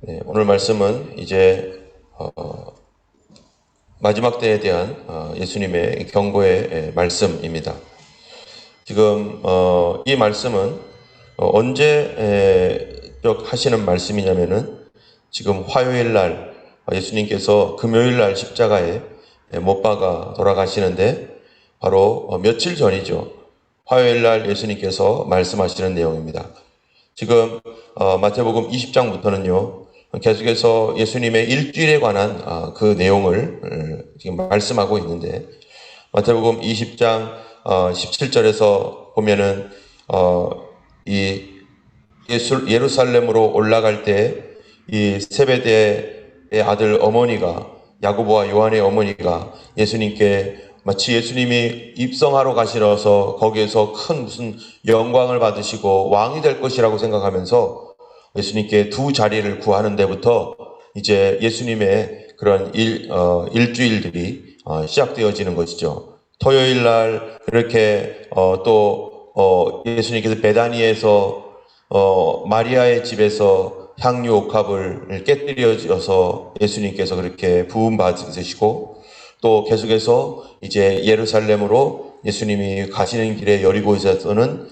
네, 오늘 말씀은 이제 마지막 때에 대한 예수님의 경고의 말씀입니다. 지금 이 말씀은 언제 하시는 말씀이냐면은 지금 화요일 날 예수님께서 금요일 날 십자가에 못 박아 돌아가시는데 바로 며칠 전이죠. 화요일 날 예수님께서 말씀하시는 내용입니다. 지금 마태복음 20장부터는요. 계속해서 예수님의 일주일에 관한 그 내용을 지금 말씀하고 있는데 마태복음 20장 17절에서 보면은 이 예루살렘으로 올라갈 때 이 세베대의 아들 어머니가 야고보와 요한의 어머니가 예수님께 마치 예수님이 입성하러 가시러서 거기에서 큰 무슨 영광을 받으시고 왕이 될 것이라고 생각하면서 예수님께 두 자리를 구하는 데부터 이제 예수님의 그런 일주일들이 시작되어지는 것이죠. 토요일 날 그렇게 또 예수님께서 베다니에서 마리아의 집에서 향유 옥합을 깨뜨려져서 예수님께서 그렇게 부음 받으시고 또 계속해서 이제 예루살렘으로 예수님이 가시는 길에 여리고에서는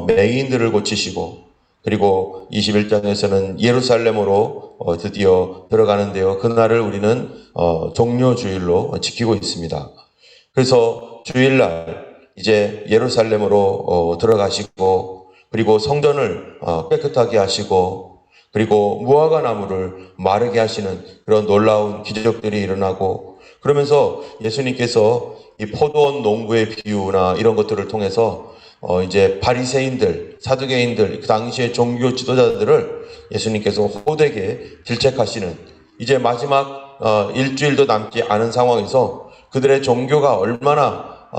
맹인들을 고치시고 그리고 21장에서는 예루살렘으로 드디어 들어가는데요. 그날을 우리는 종료주일로 지키고 있습니다. 그래서 주일날 이제 예루살렘으로 들어가시고 그리고 성전을 깨끗하게 하시고 그리고 무화과 나무를 마르게 하시는 그런 놀라운 기적들이 일어나고 그러면서 예수님께서 이 포도원 농부의 비유나 이런 것들을 통해서 이제 바리새인들, 사두개인들, 그 당시의 종교 지도자들을 예수님께서 호되게 질책하시는 이제 마지막 일주일도 남지 않은 상황에서 그들의 종교가 얼마나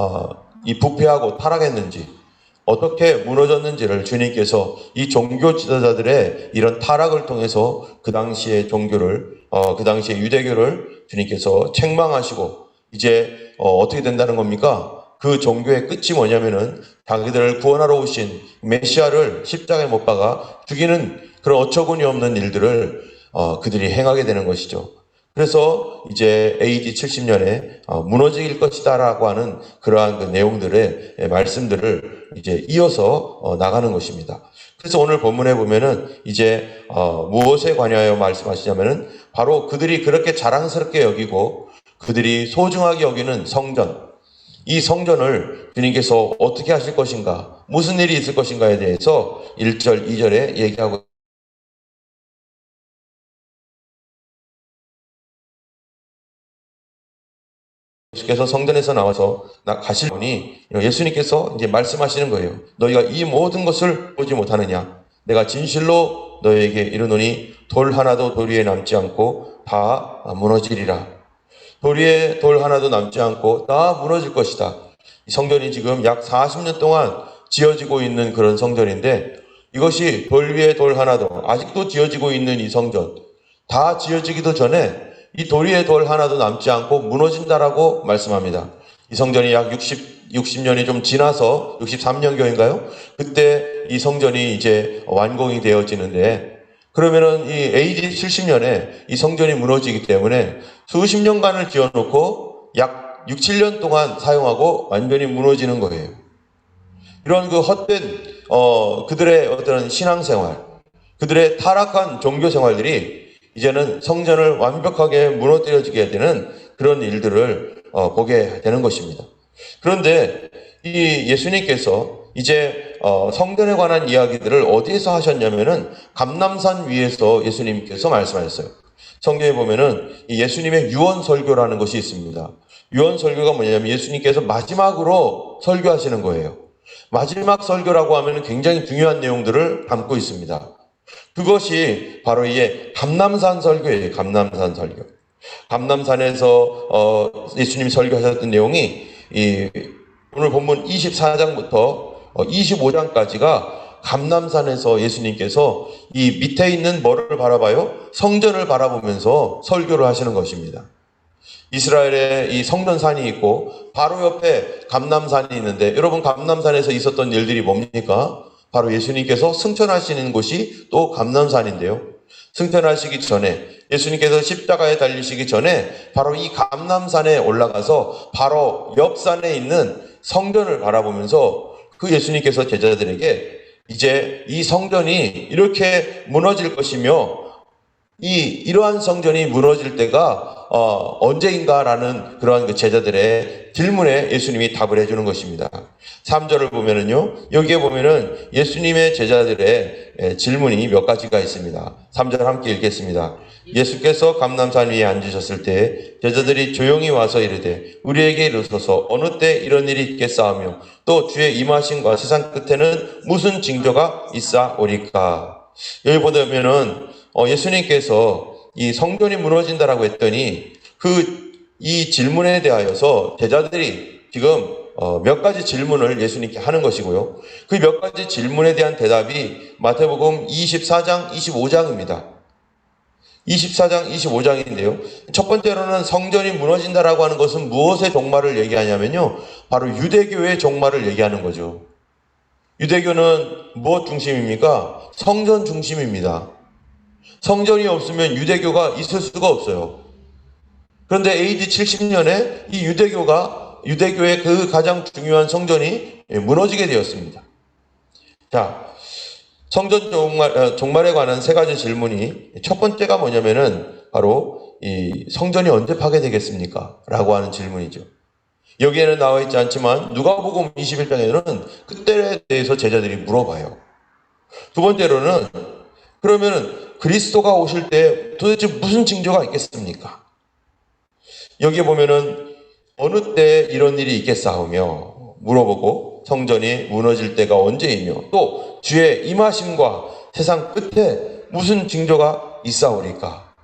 이 부패하고 타락했는지 어떻게 무너졌는지를 주님께서 이 종교 지도자들의 이런 타락을 통해서 그 당시의 종교를 그 당시의 유대교를 주님께서 책망하시고 이제 어떻게 된다는 겁니까? 그 종교의 끝이 뭐냐면은 자기들을 구원하러 오신 메시아를 십자가에 못 박아 죽이는 그런 어처구니 없는 일들을 그들이 행하게 되는 것이죠. 그래서 이제 AD 70년에 무너질 것이다라고 하는 그러한 그 내용들의 말씀들을 이제 이어서 나가는 것입니다. 그래서 오늘 본문에 보면은 이제 무엇에 관하여 말씀하시냐면은 바로 그들이 그렇게 자랑스럽게 여기고 그들이 소중하게 여기는 성전, 이 성전을 주님께서 어떻게 하실 것인가, 무슨 일이 있을 것인가에 대해서 1절, 2절에 얘기하고 예수께서 성전에서 나와서 가실 분이 예수님께서 이제 말씀하시는 거예요. 너희가 이 모든 것을 보지 못하느냐? 내가 진실로 너희에게 이르노니 돌 하나도 도리에 남지 않고 다 무너지리라. 도리에 돌 하나도 남지 않고 다 무너질 것이다. 이 성전이 지금 약 40년 동안 지어지고 있는 그런 성전인데 이것이 돌 위에 돌 하나도 아직도 지어지고 있는 이 성전 다 지어지기도 전에 이 돌 위에 돌 하나도 남지 않고 무너진다라고 말씀합니다. 이 성전이 약 60년이 좀 지나서 63년경인가요? 그때 이 성전이 이제 완공이 되어지는데 그러면은 이 AD 70년에 이 성전이 무너지기 때문에 수십 년간을 지어놓고 약 6, 7년 동안 사용하고 완전히 무너지는 거예요. 이런 그 헛된 그들의 어떤 신앙생활, 그들의 타락한 종교 생활들이 이제는 성전을 완벽하게 무너뜨려지게 되는 그런 일들을 보게 되는 것입니다. 그런데 이 예수님께서 이제 성전에 관한 이야기들을 어디에서 하셨냐면은 감람산 위에서 예수님께서 말씀하셨어요. 성경에 보면은 이 예수님의 유언 설교라는 것이 있습니다. 유언 설교가 뭐냐면 예수님께서 마지막으로 설교하시는 거예요. 마지막 설교라고 하면 굉장히 중요한 내용들을 담고 있습니다. 그것이 바로 이게 감람산 설교예요. 감람산 설교. 감람산에서 예수님이 설교하셨던 내용이 오늘 본문 24장부터 25장까지가 감람산에서 예수님께서 이 밑에 있는 뭐를 바라봐요? 성전을 바라보면서 설교를 하시는 것입니다. 이스라엘에 이 성전산이 있고 바로 옆에 감람산이 있는데 여러분 감람산에서 있었던 일들이 뭡니까? 바로 예수님께서 승천하시는 곳이 또 감람산인데요. 승천하시기 전에, 예수님께서 십자가에 달리시기 전에 바로 이 감람산에 올라가서 바로 옆 산에 있는 성전을 바라보면서 그 예수님께서 제자들에게 이제 이 성전이 이렇게 무너질 것이며 이러한 성전이 무너질 때가 언제인가라는 그러한 그 제자들의 질문에 예수님이 답을 해주는 것입니다. 3절을 보면은요, 여기에 보면은 예수님의 제자들의 질문이 몇 가지가 있습니다. 3절 함께 읽겠습니다. 예수께서 감람산 위에 앉으셨을 때 제자들이 조용히 와서 이르되 우리에게 이르소서 어느 때 이런 일이 있겠사오며 또 주의 임하심과 세상 끝에는 무슨 징조가 있사오리까. 여기 보면은 예수님께서 이 성전이 무너진다라고 했더니 이 질문에 대하여서 제자들이 지금 몇 가지 질문을 예수님께 하는 것이고요. 그 몇 가지 질문에 대한 대답이 마태복음 24장, 25장입니다. 24장, 25장인데요. 첫 번째로는 성전이 무너진다라고 하는 것은 무엇의 종말을 얘기하냐면요, 바로 유대교의 종말을 얘기하는 거죠. 유대교는 무엇 중심입니까? 성전 중심입니다. 성전이 없으면 유대교가 있을 수가 없어요. 그런데 AD 70년에 이 유대교의 그 가장 중요한 성전이 무너지게 되었습니다. 자, 성전 종말에 관한 세 가지 질문이, 첫 번째가 뭐냐면은 바로 이 성전이 언제 파괴되겠습니까? 라고 하는 질문이죠. 여기에는 나와 있지 않지만 누가복음 21장에는 그때에 대해서 제자들이 물어봐요. 두 번째로는 그러면은 그리스도가 오실 때 도대체 무슨 징조가 있겠습니까? 여기에 보면은 어느 때 이런 일이 있겠사오며 물어보고, 성전이 무너질 때가 언제이며 또 주의 임하심과 세상 끝에 무슨 징조가 있사오리까.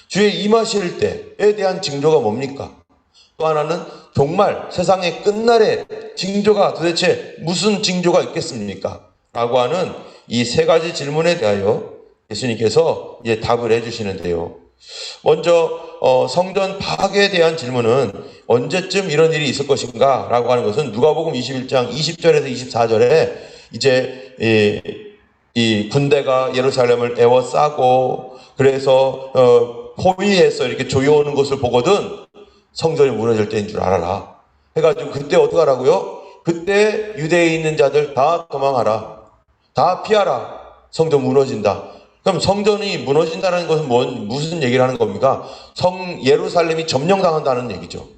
주의 임하실 때에 대한 징조가 뭡니까? 또 하나는 정말 세상의 끝날에 징조가 도대체 무슨 징조가 있겠습니까? 라고 하는 이 세 가지 질문에 대하여 예수님께서 이제 답을 해주시는데요. 먼저 성전 파괴에 대한 질문은 언제쯤 이런 일이 있을 것인가 라고 하는 것은 누가복음 21장 20절에서 24절에 이제 이 군대가 예루살렘을 에워싸고 그래서 포위해서 이렇게 조여오는 것을 보거든 성전이 무너질 때인 줄 알아라 해가지고, 그때 어떻게 하라고요? 그때 유대에 있는 자들 다 도망하라, 다 피하라, 성전 무너진다. 그럼 성전이 무너진다는 것은 무슨 얘기를 하는 겁니까? 예루살렘이 점령당한다는 얘기죠.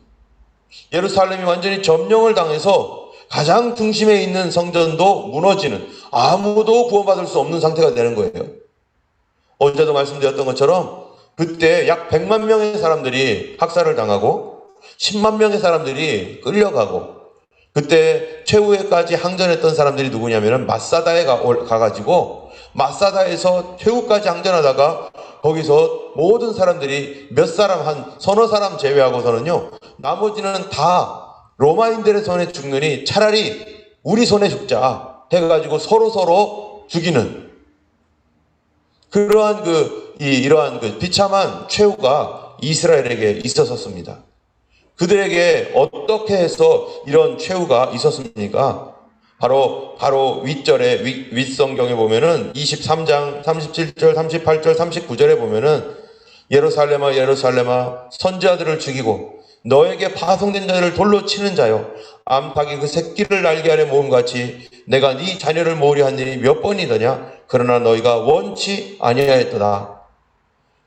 예루살렘이 완전히 점령을 당해서 가장 중심에 있는 성전도 무너지는, 아무도 구원받을 수 없는 상태가 되는 거예요. 어제도 말씀드렸던 것처럼 그때 약 100만 명의 사람들이 학살을 당하고 10만 명의 사람들이 끌려가고, 그때 최후에까지 항전했던 사람들이 누구냐면은 마사다에 가가지고 마사다에서 최후까지 항전하다가 거기서 모든 사람들이 몇 사람, 한 서너 사람 제외하고서는요, 나머지는 다 로마인들의 손에 죽느니 차라리 우리 손에 죽자 해가지고 서로 죽이는 그러한 이러한 비참한 최후가 이스라엘에게 있었습니다. 그들에게 어떻게 해서 이런 최후가 있었습니까? 바로 윗절에, 윗성경에 보면은 23장 37절, 38절, 39절에 보면은 예루살렘아, 예루살렘아, 선지자들을 죽이고 너에게 파송된 자들을 돌로 치는 자여, 암탉이 그 새끼를 날개 아래 모음같이 내가 네 자녀를 모으려 한 일이 몇 번이더냐? 그러나 너희가 원치 아니하였도다.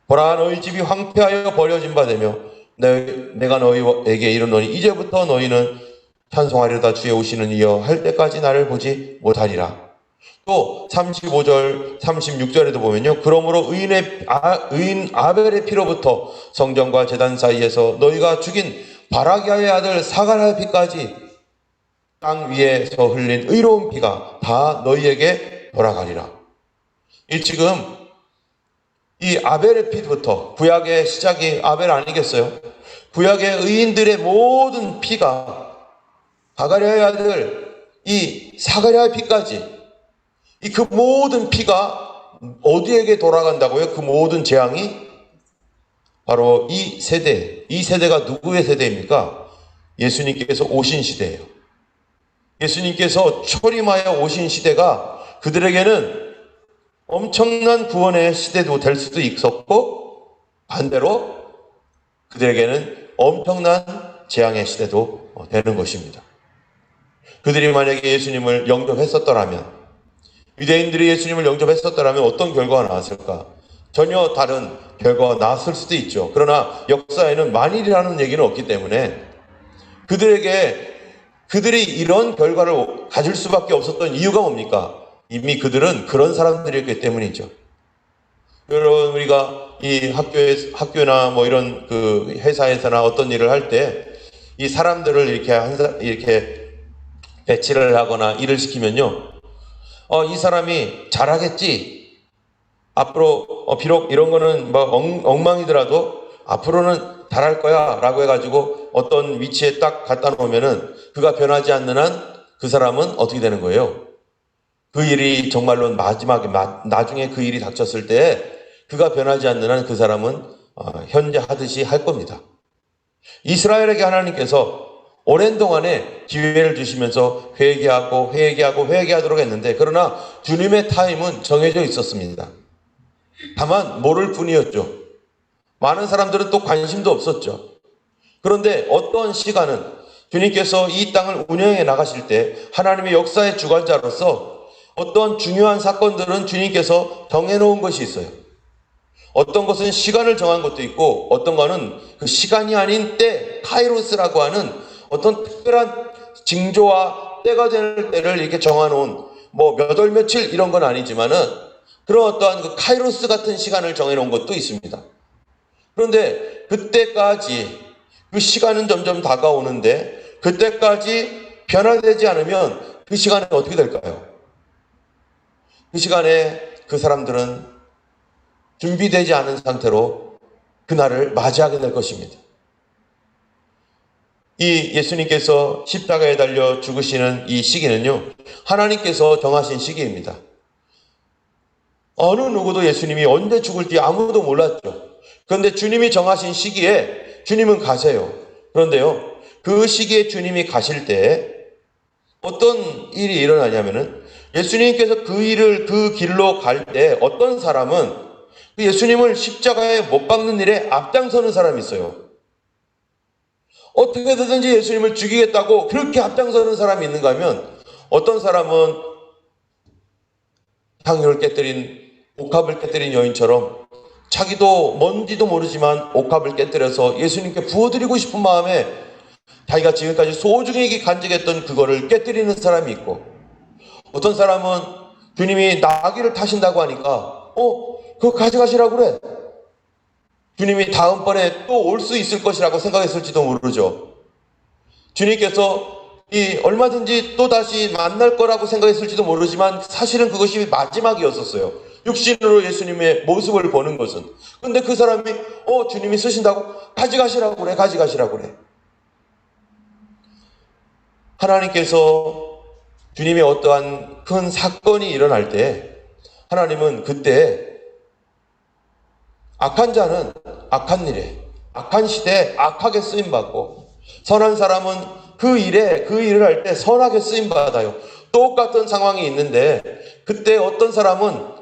보라, 너희 집이 황폐하여 버려진 바 되며 내가 너희에게 이르노니 이제부터 너희는 찬송하려다 주의 오시는 이여 할 때까지 나를 보지 못하리라. 또 35절 36절에도 보면요, 그러므로 의인 아벨의 피로부터 성전과 제단 사이에서 너희가 죽인 바라기아의 아들 사가랴의 피까지 땅 위에서 흘린 의로운 피가 다 너희에게 돌아가리라. 지금 이 아벨의 피부터, 구약의 시작이 아벨 아니겠어요? 구약의 의인들의 모든 피가, 사가랴의 아들 이 사가랴의 피까지, 그 모든 피가 어디에게 돌아간다고요? 그 모든 재앙이 바로 이 세대가 누구의 세대입니까? 예수님께서 오신 시대예요. 예수님께서 초림하여 오신 시대가 그들에게는 엄청난 구원의 시대도 될 수도 있었고, 반대로 그들에게는 엄청난 재앙의 시대도 되는 것입니다. 그들이 만약에 예수님을 영접했었더라면, 유대인들이 예수님을 영접했었더라면 어떤 결과가 나왔을까? 전혀 다른 결과가 나왔을 수도 있죠. 그러나 역사에는 만일이라는 얘기는 없기 때문에 그들이 이런 결과를 가질 수밖에 없었던 이유가 뭡니까? 이미 그들은 그런 사람들이었기 때문이죠. 여러분, 우리가 이 학교나 뭐 이런 그 회사에서나 어떤 일을 할 때 이 사람들을 이렇게 배치를 하거나 일을 시키면요. 이 사람이 잘하겠지. 앞으로, 비록 이런 거는 뭐 엉망이더라도 앞으로는 잘할 거야. 라고 해가지고 어떤 위치에 딱 갖다 놓으면은 그가 변하지 않는 한 그 사람은 어떻게 되는 거예요? 그 일이 정말로 마지막에, 나중에 그 일이 닥쳤을 때 그가 변하지 않는 한 그 사람은 현재 하듯이 할 겁니다. 이스라엘에게 하나님께서 오랜 동안에 기회를 주시면서 회개하도록 했는데, 그러나 주님의 타임은 정해져 있었습니다. 다만 모를 뿐이었죠. 많은 사람들은 또 관심도 없었죠. 그런데 어떤 시간은 주님께서 이 땅을 운영해 나가실 때 하나님의 역사의 주관자로서 어떤 중요한 사건들은 주님께서 정해놓은 것이 있어요. 어떤 것은 시간을 정한 것도 있고, 어떤 거는 그 시간이 아닌 때, 카이로스라고 하는 어떤 특별한 징조와 때가 될 때를 이렇게 정해놓은, 뭐 몇 월 며칠 이런 건 아니지만은 그런 어떠한 그 카이로스 같은 시간을 정해놓은 것도 있습니다. 그런데 그때까지, 그 시간은 점점 다가오는데 그때까지 변화되지 않으면 그 시간은 어떻게 될까요? 그 시간에 그 사람들은 준비되지 않은 상태로 그날을 맞이하게 될 것입니다. 이 예수님께서 십자가에 달려 죽으시는 이 시기는요, 하나님께서 정하신 시기입니다. 어느 누구도 예수님이 언제 죽을지 아무도 몰랐죠. 그런데 주님이 정하신 시기에 주님은 가세요. 그런데요, 그 시기에 주님이 가실 때 어떤 일이 일어나냐면은, 예수님께서 그 길로 갈 때 어떤 사람은 예수님을 십자가에 못 박는 일에 앞장서는 사람이 있어요. 어떻게 되든지 예수님을 죽이겠다고 그렇게 앞장서는 사람이 있는가 하면, 어떤 사람은 향유를 깨뜨린, 옥합을 깨뜨린 여인처럼 자기도 뭔지도 모르지만 옥합을 깨뜨려서 예수님께 부어드리고 싶은 마음에 자기가 지금까지 소중히 간직했던 그거를 깨뜨리는 사람이 있고, 어떤 사람은 주님이 나귀를 타신다고 하니까 그거 가져가시라고 그래. 주님이 다음번에 또 올 수 있을 것이라고 생각했을지도 모르죠. 주님께서 얼마든지 또 다시 만날 거라고 생각했을지도 모르지만 사실은 그것이 마지막이었었어요. 육신으로 예수님의 모습을 보는 것은. 근데 그 사람이 주님이 쓰신다고 가져가시라고 그래. 하나님께서 주님의 어떠한 큰 사건이 일어날 때 하나님은 그때 악한 자는 악한 일에, 악한 시대에 악하게 쓰임받고, 선한 사람은 그 일을 할 때 선하게 쓰임받아요. 똑같은 상황이 있는데 그때 어떤 사람은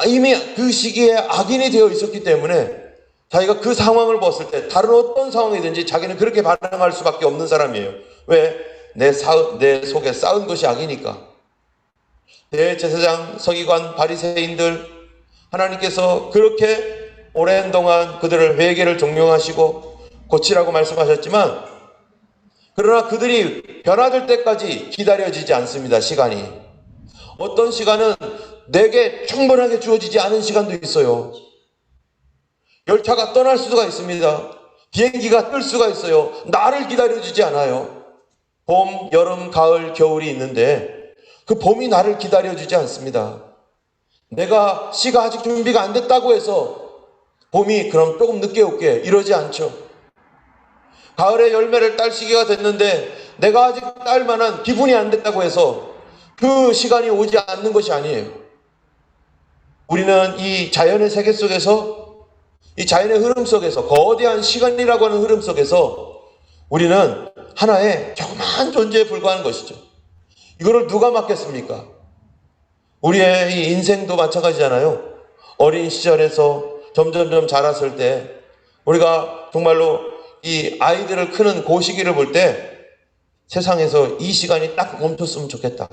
이미 그 시기에 악인이 되어 있었기 때문에 자기가 그 상황을 봤을 때 다른 어떤 상황이든지 자기는 그렇게 반응할 수밖에 없는 사람이에요. 왜? 내 속에 쌓은 것이 악이니까. 대제사장, 서기관, 바리새인들, 하나님께서 그렇게 오랜 동안 그들을 회개를 종용하시고 고치라고 말씀하셨지만, 그러나 그들이 변화될 때까지 기다려지지 않습니다. 시간이. 어떤 시간은 내게 충분하게 주어지지 않은 시간도 있어요. 열차가 떠날 수가 있습니다. 비행기가 뜰 수가 있어요. 나를 기다려주지 않아요. 봄, 여름, 가을, 겨울이 있는데 그 봄이 나를 기다려주지 않습니다. 내가 씨가 아직 준비가 안 됐다고 해서 봄이 그럼 조금 늦게 올게, 이러지 않죠. 가을에 열매를 딸 시기가 됐는데 내가 아직 딸 만한 기분이 안 됐다고 해서 그 시간이 오지 않는 것이 아니에요. 우리는 이 자연의 세계 속에서, 이 자연의 흐름 속에서, 거대한 시간이라고 하는 흐름 속에서 우리는 하나의 조그마한 존재에 불과한 것이죠. 이거를 누가 막겠습니까? 우리의 이 인생도 마찬가지잖아요. 어린 시절에서 점점점 자랐을 때 우리가 정말로 이 아이들을 크는 그 시기를 볼 때 세상에서 이 시간이 딱 멈췄으면 좋겠다.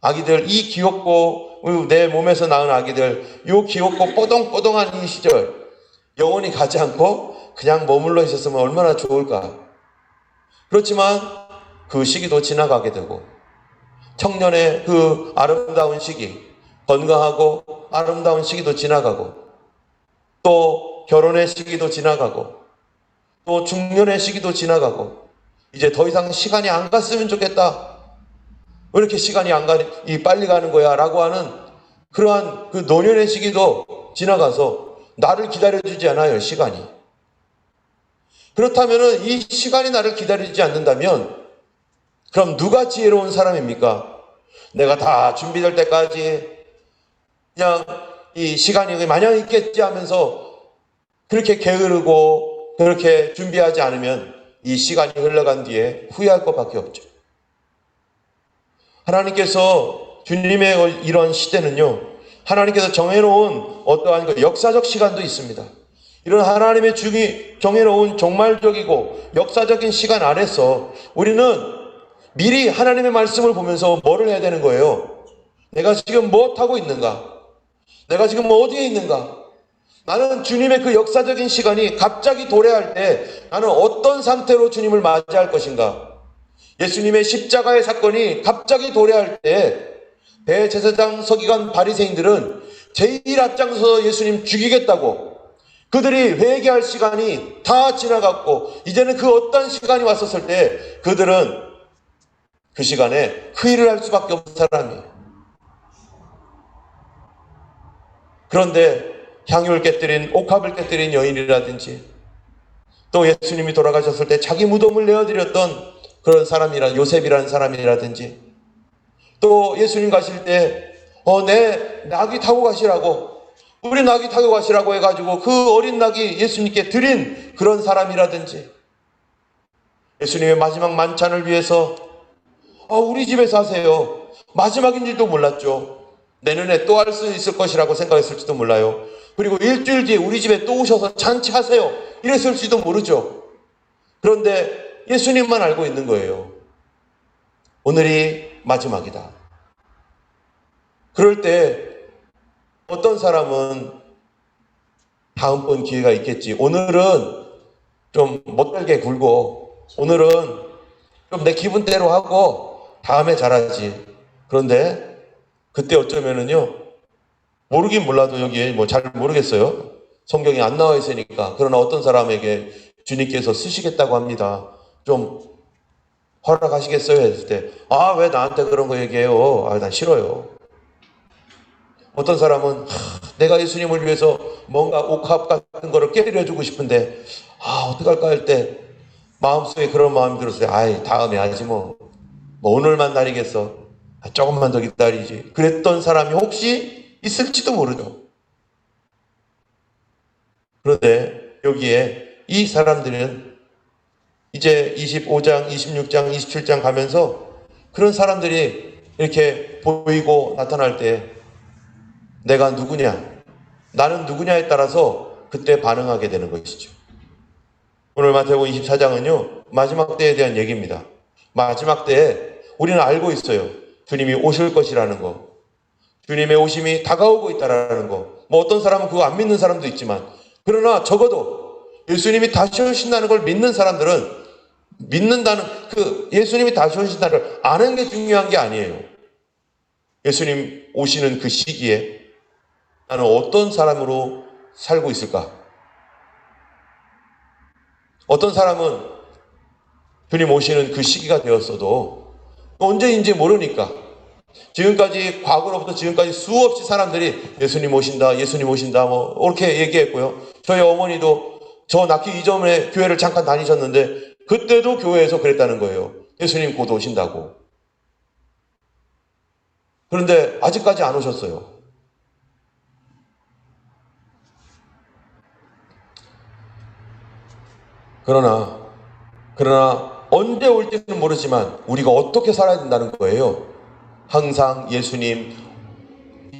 아기들, 이 귀엽고 내 몸에서 낳은 아기들, 요 귀엽고 뽀동뽀동한 이 시절 영원히 가지 않고 그냥 머물러 있었으면 얼마나 좋을까. 그렇지만 그 시기도 지나가게 되고 청년의 그 아름다운 시기, 건강하고 아름다운 시기도 지나가고 또 결혼의 시기도 지나가고 또 중년의 시기도 지나가고 이제 더 이상 시간이 안 갔으면 좋겠다. 왜 이렇게 시간이 빨리 가는 거야? 라고 하는 그러한 그 노년의 시기도 지나가서 나를 기다려주지 않아요, 시간이. 그렇다면 이 시간이 나를 기다리지 않는다면 그럼 누가 지혜로운 사람입니까? 내가 다 준비될 때까지 그냥 이 시간이 마냥 있겠지 하면서 그렇게 게으르고 그렇게 준비하지 않으면 이 시간이 흘러간 뒤에 후회할 것밖에 없죠. 하나님께서 주님의 이런 시대는요, 하나님께서 정해놓은 어떠한 그 역사적 시간도 있습니다. 이런 하나님의 정해놓은 종말적이고 역사적인 시간 안에서 우리는 미리 하나님의 말씀을 보면서 뭐를 해야 되는 거예요? 내가 지금 뭐 하고 있는가? 내가 지금 어디에 있는가? 나는 주님의 그 역사적인 시간이 갑자기 도래할 때 나는 어떤 상태로 주님을 맞이할 것인가? 예수님의 십자가의 사건이 갑자기 도래할 때 대제사장 서기관 바리새인들은 제일 앞장서서 예수님 죽이겠다고 그들이 회개할 시간이 다 지나갔고 이제는 그 어떤 시간이 왔었을 때 그들은 그 시간에 회의를 할 수밖에 없는 사람이에요. 그런데 향유를 깨뜨린 옥합을 깨뜨린 여인이라든지 또 예수님이 돌아가셨을 때 자기 무덤을 내어드렸던 그런 사람이란 요셉이라는 사람이라든지 또 예수님 가실 때 내 낙이 타고 가시라고 우리 낙이 타고 가시라고 해가지고 그 어린 낙이 예수님께 드린 그런 사람이라든지 예수님의 마지막 만찬을 위해서 우리 집에서 하세요. 마지막인 줄도 몰랐죠. 내년에 또 할 수 있을 것이라고 생각했을지도 몰라요. 그리고 일주일 뒤에 우리 집에 또 오셔서 잔치하세요. 이랬을지도 모르죠. 그런데 예수님만 알고 있는 거예요. 오늘이 마지막이다. 그럴 때 어떤 사람은 다음번 기회가 있겠지. 오늘은 좀 못되게 굴고 오늘은 좀 내 기분대로 하고 다음에 잘하지. 그런데 그때 어쩌면은요 모르긴 몰라도 여기에 뭐 잘 모르겠어요. 성경에 안 나와 있으니까. 그러나 어떤 사람에게 주님께서 쓰시겠다고 합니다. 좀 허락하시겠어요? 했을 때 왜 나한테 그런 거 얘기해요? 난 싫어요. 어떤 사람은 내가 예수님을 위해서 뭔가 옥합 같은 거를 깨뜨려주고 싶은데 어떡할까 할 때 마음속에 그런 마음이 들었어요. 다음에 하지 뭐 오늘만 날이겠어. 조금만 더 기다리지. 그랬던 사람이 혹시 있을지도 모르죠. 그런데 여기에 이 사람들은 이제 25장, 26장, 27장 가면서 그런 사람들이 이렇게 보이고 나타날 때 내가 누구냐, 나는 누구냐에 따라서 그때 반응하게 되는 것이죠. 오늘 마태복음 24장은요 마지막 때에 대한 얘기입니다. 마지막 때에 우리는 알고 있어요. 주님이 오실 것이라는 거, 주님의 오심이 다가오고 있다라는 거. 뭐 어떤 사람은 그거 안 믿는 사람도 있지만 그러나 적어도 예수님이 다시 오신다는 걸 믿는 사람들은 믿는다는 예수님이 다시 오신다는 걸 아는 게 중요한 게 아니에요. 예수님 오시는 그 시기에 나는 어떤 사람으로 살고 있을까? 어떤 사람은 주님 오시는 그 시기가 되었어도 언제인지 모르니까 지금까지 과거로부터 지금까지 수없이 사람들이 예수님 오신다, 예수님 오신다 뭐 이렇게 얘기했고요. 저희 어머니도 저 낳기 이전에 교회를 잠깐 다니셨는데 그때도 교회에서 그랬다는 거예요. 예수님 곧 오신다고. 그런데 아직까지 안 오셨어요. 그러나 언제 올지는 모르지만 우리가 어떻게 살아야 된다는 거예요. 항상 예수님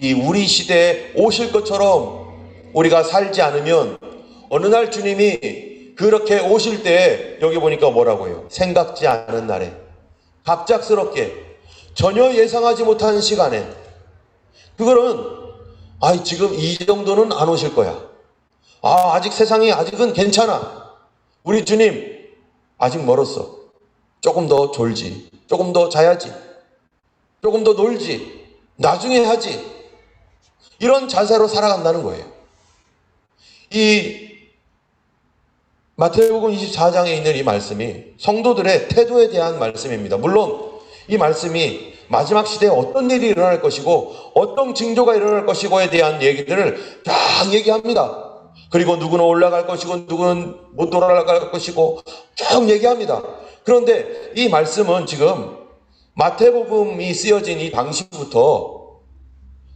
이 우리 시대에 오실 것처럼 우리가 살지 않으면 어느 날 주님이 그렇게 오실 때 여기 보니까 뭐라고 해요? 생각지 않은 날에 갑작스럽게 전혀 예상하지 못한 시간에 그거는 지금 이 정도는 안 오실 거야. 아직 세상이 아직은 괜찮아. 우리 주님 아직 멀었어. 조금 더 졸지. 조금 더 자야지. 조금 더 놀지. 나중에 하지. 이런 자세로 살아간다는 거예요. 이 마태복음 24장에 있는 이 말씀이 성도들의 태도에 대한 말씀입니다. 물론 이 말씀이 마지막 시대에 어떤 일이 일어날 것이고 어떤 징조가 일어날 것이고에 대한 얘기들을 쫙 얘기합니다. 그리고 누구는 올라갈 것이고 누구는 못 돌아갈 것이고 쭉 얘기합니다. 그런데 이 말씀은 지금 마태복음이 쓰여진 이 당시부터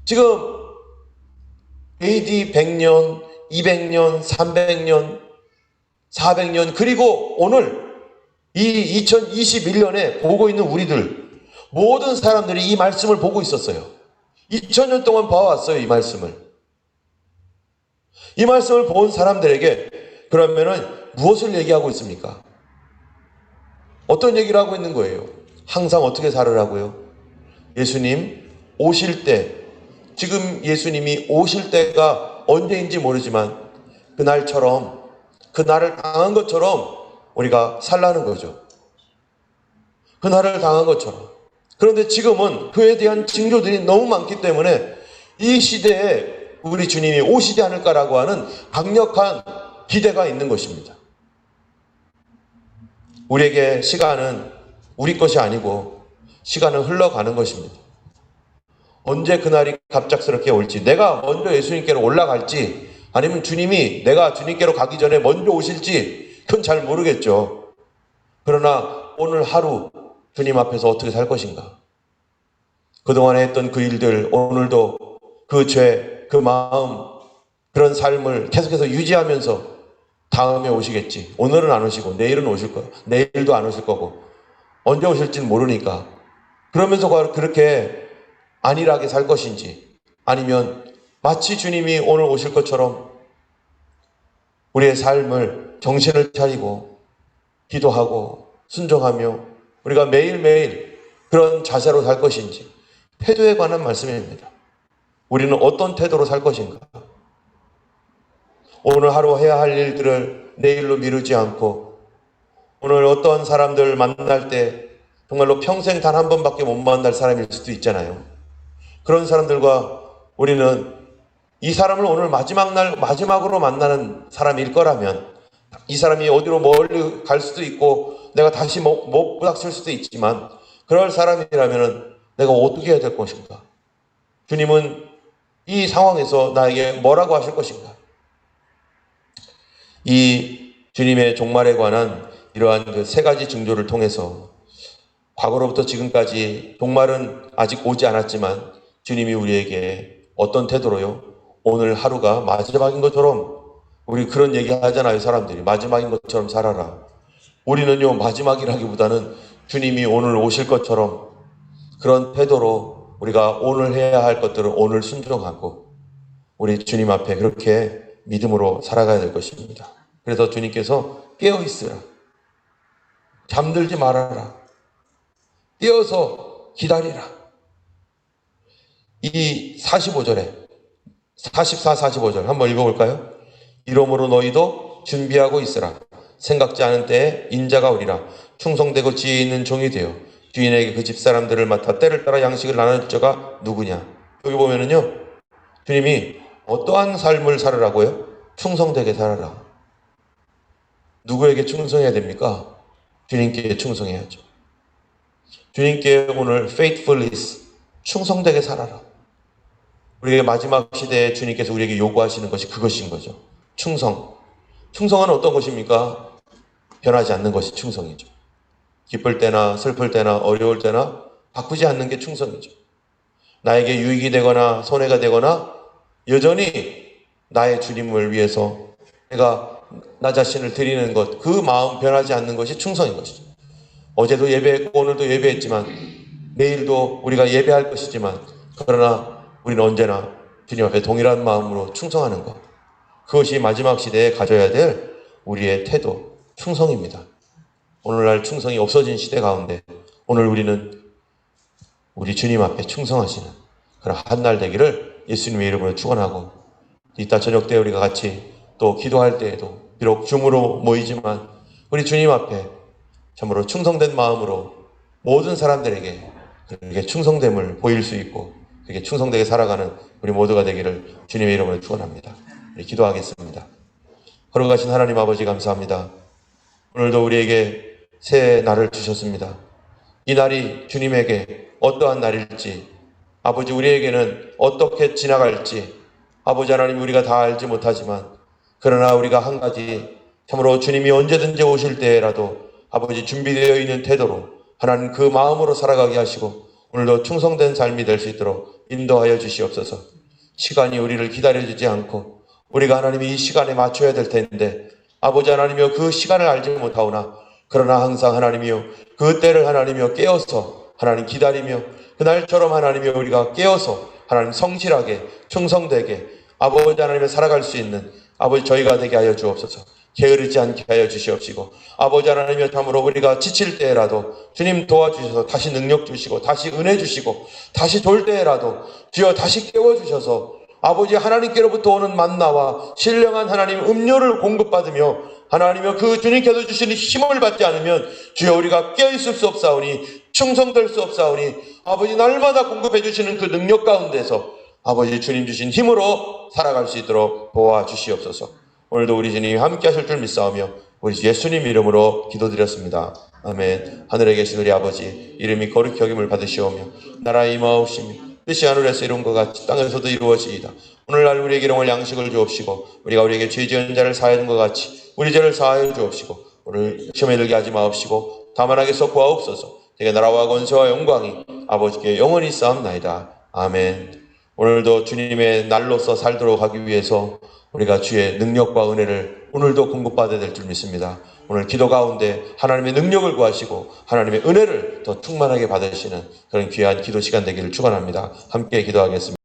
지금 AD 100년, 200년, 300년, 400년 그리고 오늘 이 2021년에 보고 있는 우리들 모든 사람들이 이 말씀을 보고 있었어요. 2000년 동안 봐왔어요. 이 말씀을. 이 말씀을 본 사람들에게 그러면은 무엇을 얘기하고 있습니까? 어떤 얘기를 하고 있는 거예요? 항상 어떻게 살으라고요? 예수님 오실 때, 지금 예수님이 오실 때가 언제인지 모르지만 그날처럼, 그날을 당한 것처럼 우리가 살라는 거죠. 그날을 당한 것처럼. 그런데 지금은 그에 대한 징조들이 너무 많기 때문에 이 시대에 우리 주님이 오시지 않을까라고 하는 강력한 기대가 있는 것입니다. 우리에게 시간은 우리 것이 아니고 시간은 흘러가는 것입니다. 언제 그날이 갑작스럽게 올지, 내가 먼저 예수님께로 올라갈지 아니면 주님이 내가 주님께로 가기 전에 먼저 오실지 그건 잘 모르겠죠. 그러나 오늘 하루 주님 앞에서 어떻게 살 것인가? 그동안에 했던 그 일들, 오늘도 그 죄, 그 마음, 그런 삶을 계속해서 유지하면서 다음에 오시겠지. 오늘은 안 오시고 내일은 오실 거야. 내일도 안 오실 거고 언제 오실지는 모르니까 그러면서 그렇게 안일하게 살 것인지 아니면 마치 주님이 오늘 오실 것처럼 우리의 삶을 정신을 차리고 기도하고 순종하며 우리가 매일매일 그런 자세로 살 것인지 태도에 관한 말씀입니다. 우리는 어떤 태도로 살 것인가? 오늘 하루 해야 할 일들을 내일로 미루지 않고 오늘 어떤 사람들 만날 때 정말로 평생 단 한 번밖에 못 만날 사람일 수도 있잖아요. 그런 사람들과 우리는 이 사람을 오늘 마지막으로 만나는 사람일 거라면 이 사람이 어디로 멀리 갈 수도 있고 내가 다시 못 부닥칠 수도 있지만 그럴 사람이라면 내가 어떻게 해야 될 것인가? 주님은 이 상황에서 나에게 뭐라고 하실 것인가? 이 주님의 종말에 관한 이러한 그 세 가지 징조를 통해서 과거로부터 지금까지 종말은 아직 오지 않았지만 주님이 우리에게 어떤 태도로요? 오늘 하루가 마지막인 것처럼 우리 그런 얘기 하잖아요. 사람들이 마지막인 것처럼 살아라. 우리는요 마지막이라기보다는 주님이 오늘 오실 것처럼 그런 태도로 우리가 오늘 해야 할 것들을 오늘 순종하고 우리 주님 앞에 그렇게 믿음으로 살아가야 될 것입니다. 그래서 주님께서 깨어있으라. 잠들지 말아라. 깨어서 기다리라. 이 45절에 44, 45절 한번 읽어볼까요? 이러므로 너희도 준비하고 있으라. 생각지 않은 때에 인자가 오리라. 충성되고 지혜 있는 종이 되어 주인에게 그 집사람들을 맡아 때를 따라 양식을 나눌 자가 누구냐. 여기 보면은요 주님이 어떠한 삶을 살으라고요? 충성되게 살아라. 누구에게 충성해야 됩니까? 주님께 충성해야죠. 주님께 오늘 faithfulness, 충성되게 살아라. 우리의 마지막 시대에 주님께서 우리에게 요구하시는 것이 그것인 거죠. 충성. 충성은 어떤 것입니까? 변하지 않는 것이 충성이죠. 기쁠 때나 슬플 때나 어려울 때나 바꾸지 않는 게 충성이죠. 나에게 유익이 되거나 손해가 되거나 여전히 나의 주님을 위해서 내가 나 자신을 드리는 것, 그 마음 변하지 않는 것이 충성인 것이죠. 어제도 예배했고 오늘도 예배했지만 내일도 우리가 예배할 것이지만 그러나 우리는 언제나 주님 앞에 동일한 마음으로 충성하는 것. 그것이 마지막 시대에 가져야 될 우리의 태도, 충성입니다. 오늘날 충성이 없어진 시대 가운데 오늘 우리는 우리 주님 앞에 충성하시는 그런 한날 되기를 예수님의 이름으로 축원하고, 이따 저녁 때 우리가 같이 또 기도할 때에도 비록 줌으로 모이지만 우리 주님 앞에 참으로 충성된 마음으로 모든 사람들에게 그렇게 충성됨을 보일 수 있고 그렇게 충성되게 살아가는 우리 모두가 되기를 주님의 이름으로 축원합니다. 우리 기도하겠습니다. 걸어가신 하나님 아버지 감사합니다. 오늘도 우리에게 새 날을 주셨습니다. 이 날이 주님에게 어떠한 날일지, 아버지 우리에게는 어떻게 지나갈지 아버지 하나님 우리가 다 알지 못하지만, 그러나 우리가 한 가지 참으로 주님이 언제든지 오실 때라도 아버지 준비되어 있는 태도로 하나님 그 마음으로 살아가게 하시고 오늘도 충성된 삶이 될 수 있도록 인도하여 주시옵소서. 시간이 우리를 기다려주지 않고 우리가 하나님이 이 시간에 맞춰야 될 텐데 아버지 하나님이여 그 시간을 알지 못하오나, 그러나 항상 하나님이여 그 때를 하나님이여 깨어서 하나님 기다리며 그날처럼 하나님이여 우리가 깨어서 하나님 성실하게 충성되게 아버지 하나님의 살아갈 수 있는 아버지 저희가 되게 하여 주옵소서. 게으르지 않게 하여 주시옵시고 아버지 하나님의 참으로 우리가 지칠 때라도 주님 도와주셔서 다시 능력 주시고 다시 은혜 주시고 다시 돌 때라도 주여 다시 깨워주셔서 아버지 하나님께로부터 오는 만나와 신령한 하나님 음료를 공급받으며 하나님여 그 주님께서 주시는 힘을 받지 않으면 주여 우리가 깨어있을 수 없사오니 충성될 수 없사오니 아버지 날마다 공급해 주시는 그 능력 가운데서 아버지 주님 주신 힘으로 살아갈 수 있도록 도와주시옵소서. 오늘도 우리 주님이 함께 하실 줄 믿사오며 우리 예수님 이름으로 기도드렸습니다. 아멘. 하늘에 계신 우리 아버지 이름이 거룩히 여김을 받으시오며 나라의 임하옵시며 뜻이 하늘에서 이룬 것 같이 땅에서도 이루어지이다. 오늘날 우리에게 일용할 양식을 주옵시고 우리가 우리에게 죄 지은 자를 사하여 준 것 같이 우리 죄를 사하여 주옵시고 오늘 시험에 들게 하지 마옵시고 다만 악에서 구하옵소서. 되게 나라와 권세와 영광이 아버지께 영원히 쌓옵나이다. 아멘. 오늘도 주님의 날로서 살도록 하기 위해서 우리가 주의 능력과 은혜를 오늘도 공급받아야 될 줄 믿습니다. 오늘 기도 가운데 하나님의 능력을 구하시고 하나님의 은혜를 더 충만하게 받으시는 그런 귀한 기도 시간 되기를 축원합니다. 함께 기도하겠습니다.